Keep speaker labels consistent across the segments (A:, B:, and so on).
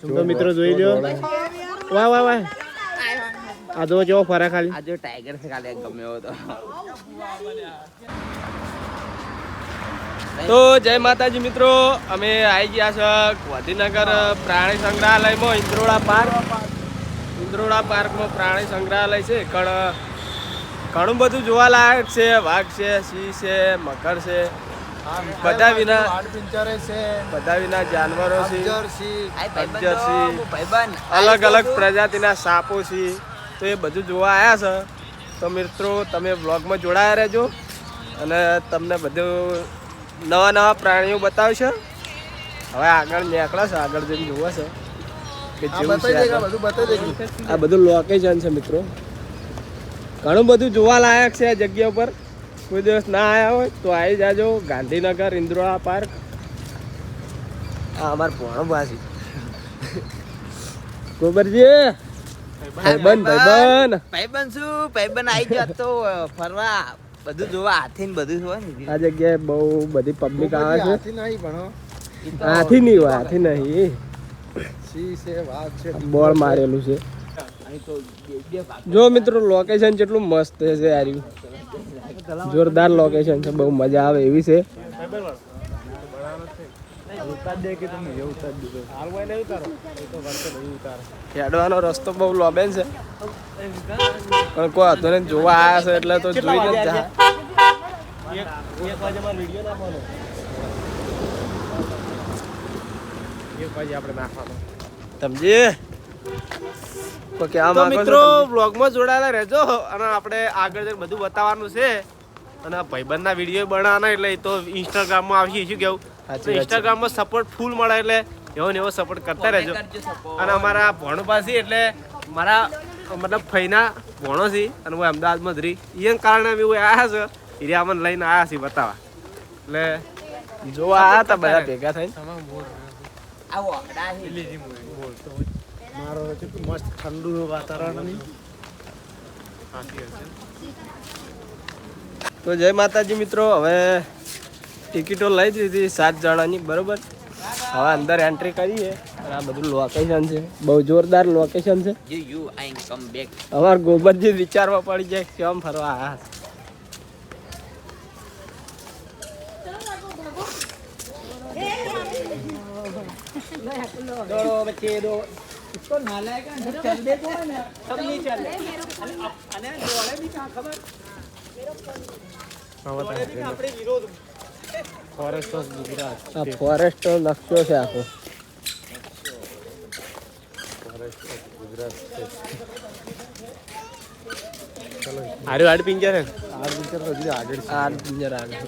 A: તો મિત્રો જોઈ લો વાહ વાહ વાહ આ જો જો ફરે ખાલી
B: આ જો ટાઈગર છે ખાલી ગમે એવો તો જય માતાજી મિત્રો અમે આવી ગયા છે ગાંધીનગર પ્રાણી સંગ્રહાલયમાં ઇન્દ્રોડા પાર્કમાં પ્રાણી સંગ્રહાલય છે ઘણું બધું જોવાલાયક છે વાઘ છે સિંહ છે મગર છે બધા વિના જાનવરો છે અલગ અલગ પ્રજાતિના સાપો છે તો એ બધું જોવા આવ્યા છે તો મિત્રો તમે વ્લોગમાં જોડાયા રહેજો અને તમને બધું નવા પ્રાણીઓ બતાવશે હવે આગળ નીકળે છે આગળ જઈને જોવા છે કે આ બધું લોકેશન છે મિત્રો ઘણું બધું જોવાલાયક છે આ જગ્યા ઉપર કોઈ દિવસ ના આવ્યા હોય તો આવી જાજો ગાંધીનગર ઇન્દ્રોડા પાર્ક આ અમાર પોણો પાછી ગોબરજી ભાઈબંધ આવી જાત તો ફરવા બધું જોવા હાથી ને બધું જોવા આ જગ્યાએ બહુ બધી પબ્લિક આવે છે હાથી નહીં હોય હાથી નહીં બોર્ડ મારેલું છે જો મિત્રો લોકેશન કેટલું મસ્ત છે યાર જોરદાર લોકેશન છે બહુ મજા આવે એવી છે હેડવાનો રસ્તો બહુ લોબેન છે પણ કોઈ હતો ને જોવા આવ્યા છે એટલે તો જોઈ જ સમજી તો મિત્રો વ્લોગમાં જોડાયેલા રહેજો અને આપણે આગળ બધું બતાવવાનું છે અને ભાઈબંધના વિડીયો બનાવવાના એટલે એ તો ઇન્સ્ટાગ્રામમાં આવશે શું કેવું ઇન્સ્ટાગ્રામમાં સપોર્ટ ફૂલ મળે એટલે એવો ને એવો સપોર્ટ કરતા રહેજો અને અમારા ભણો પાસે એટલે મારા મતલબ ફઈના ભણો છે અને હું અમદાવાદમાં જ રહી એને કારણે અમે આવ્યા છે હીરા અમને લઈને આવ્યા છીએ બતાવવા એટલે જોવા આવ્યા હતા બધા ભેગા થઈને
A: મારો મસ્ત ઠંડુ વાતાવરણ
B: તો જય માતાજી મિત્રો હવે ટિકિટો લઈ દીધી 7 જણાની બરોબર હવે અંદર એન્ટ્રી કરીએ અને આ બધું લોકેશન છે બહુ જોરદાર લોકેશન છે અમાર ગોબરજી વિચારવા પડી જાય કેમ ફરવા આવ્યા
C: इसको नालायक है चल दे तो है ना सब नहीं चले अने जोड़े भी कहां खबर जोड़े भी આપણે વિરોધ
A: ફોરેસ્ટ ઓફ ગુજરાત
B: આ ફોરેસ્ટ નકશો છે આખો
A: ફોરેસ્ટ ઓફ ગુજરાત
B: ચલો આડ પિંજર હે
A: આડ પિંજર હજી આગળ છે
B: આડ પિંજર આગળ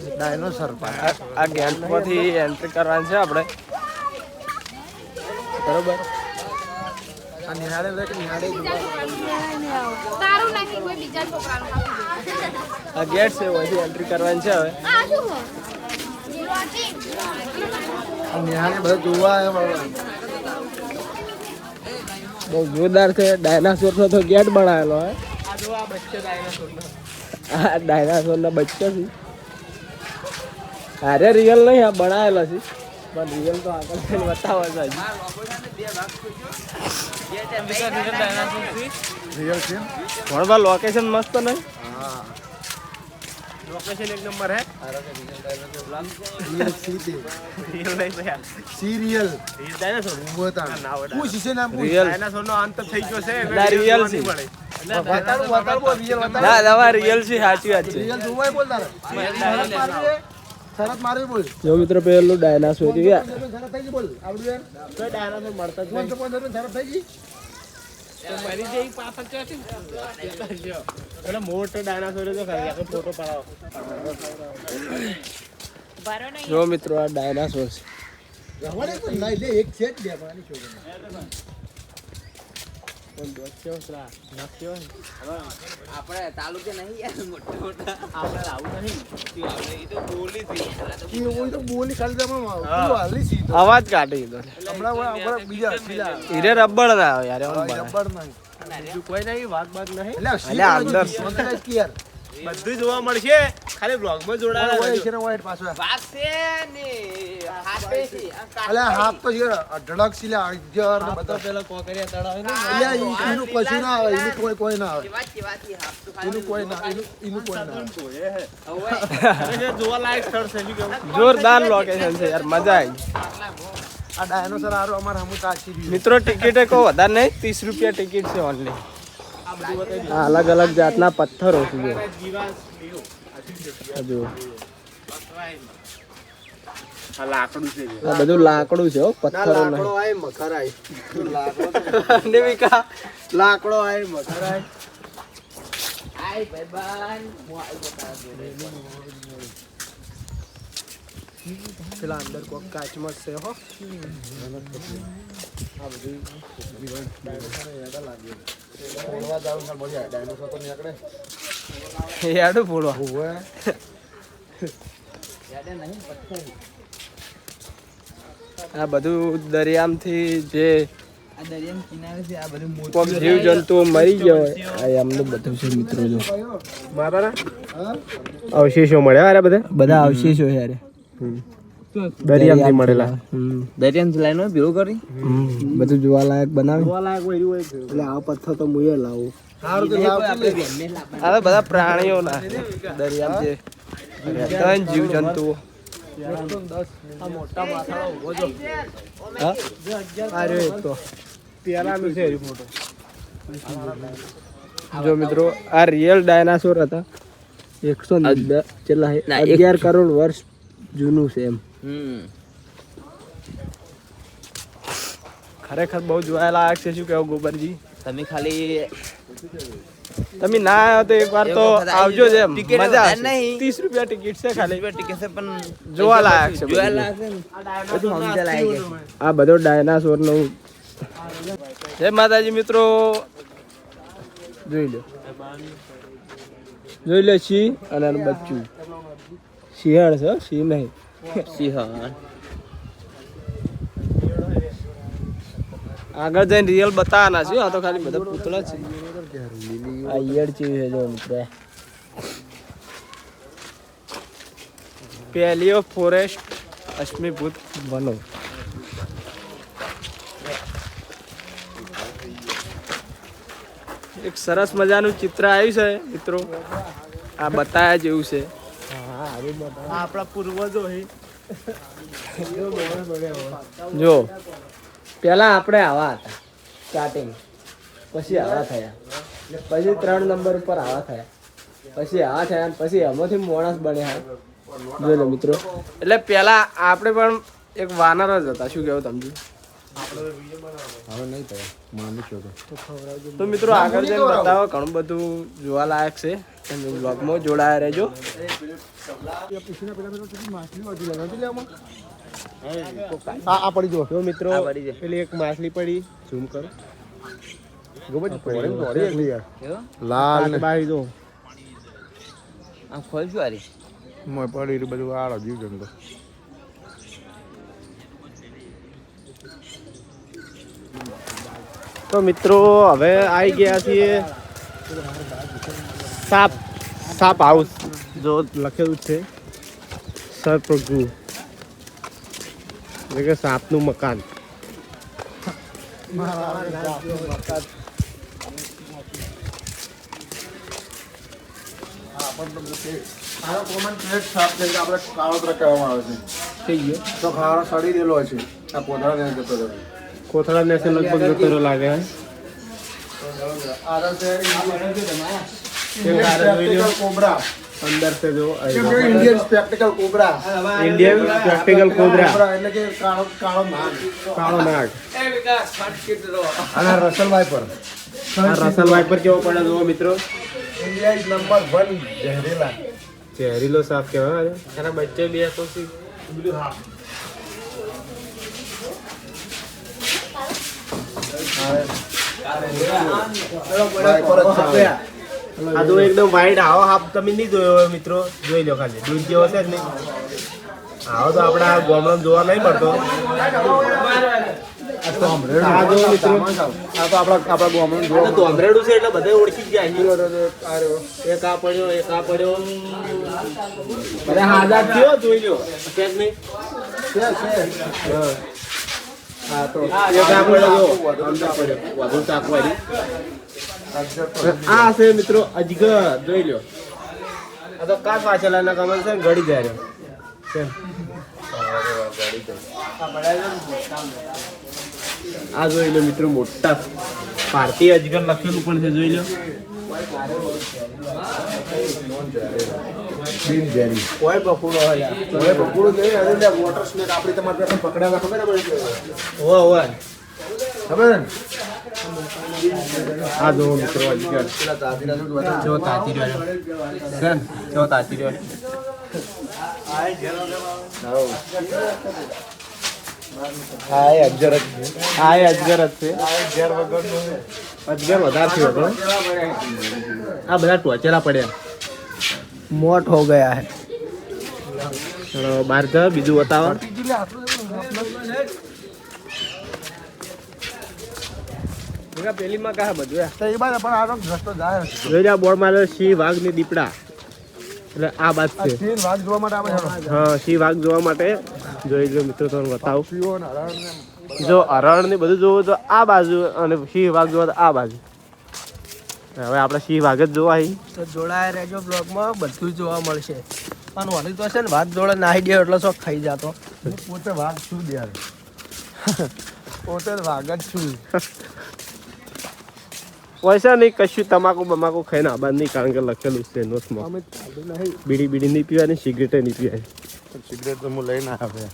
A: ડાયનોસર
B: આ ગેટમાંથી એન્ટ્રી કરવાની છે આપણે બરોબર
A: આ નિહાળે રે કે નિહાળે
D: તારું નાખી કોઈ બીજા છોકરાનું
B: આ ગેટ છે ઓયથી એન્ટ્રી કરવાની છે હવે
D: આ શું હો
A: આ નિહાળે બધું જોવા આવ્યા
B: બહુ જોરદાર છે ડાયનાસોર નો તો ગેટ બનાવેલો હે
C: આ જો આ બચ્ચો ડાયનાસોર નો
B: આ ડાયનાસોર ના બચ્ચો છે અરે રિયલ નહીં આ બનાવેલો છે પણ રિયલ તો આગળ થઈને બતાવે છે
A: રિયલ છે
B: ભણવા લોકેશન મસ્ત નહીં
A: હા
B: લોકેશન એક નંબર હે
A: રિયલ સીધી સિરિયલ
B: ડાયનાસોર
A: બોતા પૂછ છે નામ પૂછ
B: રિયલ
C: ડાયનાસોર નો અંત થઈ ગયો છે
B: ના રિયલ છે
A: બતાડો રિયલ
B: ના દવા રિયલ છે સાચી વાત છે
A: રિયલ જોવાય બોલ તારે શરત મારવી બોલ
B: જો મિત્રો પેલું ડાયનાસોર છે
A: શરત થઈ ગઈ બોલ આવડું યાર
B: તો ડાયનાસોર મળતા જ
A: કોણ તો કોણ શરત થઈ ગઈ
C: મરી જઈ પાછળ ચોથી
B: એટલે મોટો ડાયનાસોર તો ખરી આપણે ફોટો પાડો જો મિત્રો આ ડાયનાસોર છે
A: રવાડે તો લઈ લે એક છે જ બે પાણી છોડે
B: આપણે તાલુકે નહીં યાર મોટો મોટા
C: આપણે આવું નહીં
B: એ તો બોલી થઈ
A: કે ઓય તો બોલી ખાલી તમે હાલી સીધો
B: અવાજ કાઢી દીધો
A: હમણાં બીજા સીધા
B: હીરે રબડ ના આવે યાર
A: રબર નહીં
B: બીજું કોઈ નહીં વાઘ બાગ નહીં
A: એટલે
B: અંદર
A: અંદર યાર બધું જોવા મળશે ખાલી બ્લોગમાં જોડાયેલા
E: ઓય
A: રહેજો.
E: છે ને ઓય પાછો
C: વાગશે ને હાથે છે
E: અલે હાફ તો છે ઢળક સિલે અગિયાર ને બધા
C: પેલા કોકરિયા તળાવ ને
E: અલ્યા એનું કશું ના આવે એનું કોઈ ના આવે
C: કેવાતી હાફ તો
E: એનું કોઈ ના એનું કોઈ ના આવે
A: ખરેખર જોવાલાયક સ્થળ છે શું કેવું?
B: જોરદાર લોકેશન છે યાર, મજા આવી.
E: આ ડાયનોસર આરો અમાર હમુ તાચી રહ્યું
B: મિત્રો ટિકિટ કહો વધારે નહીં, 30 રૂપિયા ટિકિટ છે ઓનલી. આ અલગ અલગ જાતના પથ્થરો છે જો. હજુ
A: આ લાકડું છે
B: આ બધું લાકડું છે હો, પથ્થરો નહીં.
E: લાકડો આય મખર આય
B: દેવિકા
E: લાકડો આય મખર આય
C: આય ભાઈબાન
B: પેલા અંદર કોક કાચમાં છે હો.
E: ફોડવા જાવ ને મજા આવે ડાયનોસર તો નીકળે
B: યાડું ફોડવા.
E: ઓવે
C: યાડે નહીં પથ્થર
B: આ બધું દરિયામાંથી જે
C: આ દરિયાના કિનારે છે આ બધું મોટું
B: કોક જીવ જંતુઓ મરી ગયા હોય આ એમનું બધું છે મિત્રો જો.
A: મારા અવશેષો મળ્યા અરે બધા
C: બધા અવશેષો યાર
A: દરિયામાંથી મળેલા.
C: દરિયાની લાઈનો ભેગું કરી
B: બધું જોવાલાયક બનાવે.
A: જોવાલાયક હોય એવું હોય છે.
B: એટલે આ પથ્થર તો મુએ લાવું.
E: સારું તો લાવતી લે.
B: આ બધા પ્રાણીઓના દરિયામાં જે રહેતા હોય ને જીવ જંતુઓ.
A: આ મોટા માથાળો ઉભો જો.
B: હા? આ રહ્યો એક તો.
A: પેલાનું છે એ ફોટો.
B: જો મિત્રો આ રિયલ ડાયનાસોર હતા. 110 કેટલા છે? 11 કરોડ વર્ષ જૂનું છે એમ. ખરેખર બહુ જોયા લાયક છે. શું કહેવું ગોબરજી?
C: તમે ખાલી
B: તમે ના આવ્યો તો એક વાર તો આવજો જ એમ.
C: ટિકિટ
B: મજા
C: વધારે
B: આવશે.
C: નહીં.
B: 30 રૂપિયા ટિકિટ છે ખાલી.
C: ટિકિટ છે પણ
B: જોવા લાયક છે
C: જોવા
B: બધું.
C: લાયક છે ને. બધું સમજ્યા લાયક છે.
B: આ બધો ડાયનાસોર નું. જય માતાજી મિત્રો, જોઈ લો સિંહ અને એનું બચ્ચું. શિયાળ છે હો, સિંહ નહીં.
C: સિંહ
B: આગળ જઈને રિયલ બતાવવાના છે. આ તો ખાલી બધા પૂતળા છે. આ ઈયળ ચેવી છે જો મિત્રો. પેલિયો ફોરેસ્ટ અશ્મિભૂત વનો. એક સરસ મજાનું ચિત્ર આવ્યું છે મિત્રો. આ બતાયા જેવું છે.
A: આપણા પૂર્વજો છે.
B: જો પેલા આપણે આવા હતા સ્ટાર્ટિંગ, પછી આવા થયા, ને પછી 3 નંબર ઉપર આવા થયા, પછી આવા થયા, પછી એમાંથી માણસ બન્યા. જોઈ લો મિત્રો. એટલે પેલા આપણે પણ એક વાનર જ હતા. શું કહેવું તમને? તો મિત્રો આગળ જઈને બતાવો. ઘણું બધું જોવાલાયક છે. તમે બ્લોગમાં જોડાયા રહેજો.
E: આ પડી જો
A: જો મિત્રો
C: આ પડી છે.
A: પેલી એક માછલી પડી. ઝૂમ કરો.
E: લાલ ને
A: બાઈ જો.
C: આ ખોલ શું આરી
E: મોય પડી બધું આળો જીવ જંગલ.
A: તો મિત્રો હવે આવી ગયા છીએ સાપ હાઉસ. જો લખેલું છે સર્પગૃહ એટલે કે સાપનું મકાન.
E: આનો કોમન પ્લેટ સાફ છે કે આપણે કાળોતરા કહેવામાં આવે છે.
B: થઈ ગયો.
E: તો ખાવાનો સડી દેલો છે. આ પોધરા ને જતો રહ્યો.
A: કોથળા ને છે લગભગ જતો રહ્યો લાગે.
E: આગળ છે
A: ઇન્ડિયન
E: કોબરા.
A: અંદર છે જો
E: Indian spectacle cobra.
A: Indian practical cobra.
E: એટલે કે કાળો નાગ.
A: કાળો નાગ.
E: અને રસલ વાઇપર.
A: આ રસલ વાઇપર કેવો પડે જુઓ મિત્રો.
E: India is number 1 ઝેરીલા.
A: ઝેરીલો સાપ કહેવાય.
B: એના બચ્ચે બે તો
E: વાઇપર જ છે.
A: આ તો એકદમ વાઈડ આવો હાપ તમે નહીં જોયો હોય મિત્રો. જોઈ લો ખાલી દૂધ જેવો છે જ નહીં. આવો તો આપણા ગામડામાં જોવા નહીં પડતો. આ જો મિત્રો આ તો આપણા ગામમાં જોવા તો અમરેડું છે એટલે બધે ઓળખી જ જાય એક આ પડ્યો બધા હાજર થયો જોઈ લ્યો કેક નહીં હા તો એક આ પડ્યો જો અંદર પડ્યો વધુ ચાકવારી આ છે મિત્રો અજગર જોઈ લ્યો આ તો કાચ વાંચેલા ના કમલ છે ગળી જાય આ જોઈ લો મિત્રો મોટા ભારતીય અજગર લખેલું પણ છે જોઈ લો કોઈ પકડો હોય કોઈ પકડો નહીં અરે વોટર સ્નેક આપણી તમારે પેલા પકડાવા ખબર હોય ખબર આ જો મિત્રો અજગર જો તાતી રહ્યો છે જો તાતી રહ્યો હા એ અજગર જ છે અજગર વધારે થયો હતો આ બધા ટોચેલા પડ્યા મોટ હો ગયા હે ચલો બહાર જા બીજું બતાવો
B: પેલી માં કહા બધું
A: જોઈ જા બોર્ડ મારે સિંહ વાઘ ની દીપડા એટલે આ બાદ છે હા સિંહ વાઘ જોવા માટે જોઈ લો મિત્રો તમને બતાવું જો હરણ ને બધું જોવું તો આ બાજુ અને સિંહ વાઘ જોવા તો આ બાજુ હવે આપણે સિંહ વાઘ જ જોવા
C: તો જોડાયા રહેજો બ્લોગમાં બધું જોવા મળશે પણ વળી તો છે ને વાત જોડે નાહી દે એટલે શોખ ખાઈ જાતો
E: પોતે વાઘ છું યાર પોતે વાઘ જ છું
A: પૈસા નહીં કશું તમાકુ બમાકુ ખાઈને આબાદ નહીં કારણ કે લખેલું છે નો સ્મોક બીડી નહીં પીવાની સિગરેટ નહીં પીવાની
E: સિગરેટ તો હું લઈને આવ્યા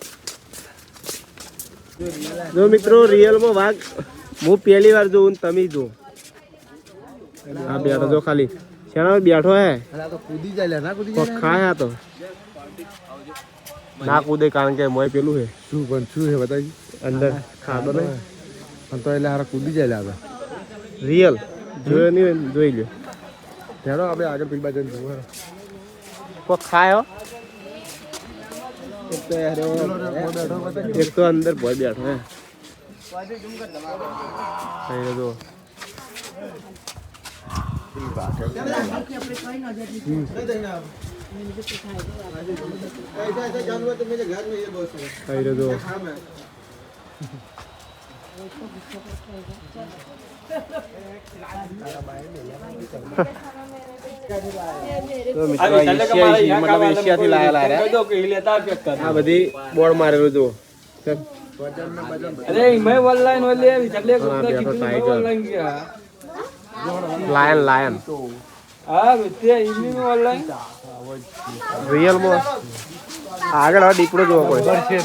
A: જો મિત્રો રિયલમાં વાઘ હું પહેલી વાર જોઉં તમે જો હા બેઠો જો ખાલી શેના બેઠો હે
E: કૂદી જાય ના કૂદી
A: તો ખાય તો ના કૂદે કારણ કે મોય પેલું હે
E: શું પણ શું છે બતાવી
A: અંદર ખાધો ને
E: તો એટલે હારા કૂદી જાય આપણે
A: રિયલ જોયો નહીં જોઈ લ્યો
E: હેડો આપણે આગળ પેલી બાજુ જોવા
A: કો ખાયો એક તો અંદર ભોય બેઠો હે અહીં જો અહીં જો તો મિત્રો એશિયાથી લાયેલા આ બધી બોર્ડ મારેલું જો લાયન રિયલમાં આગળ દીપડો જોવો પડે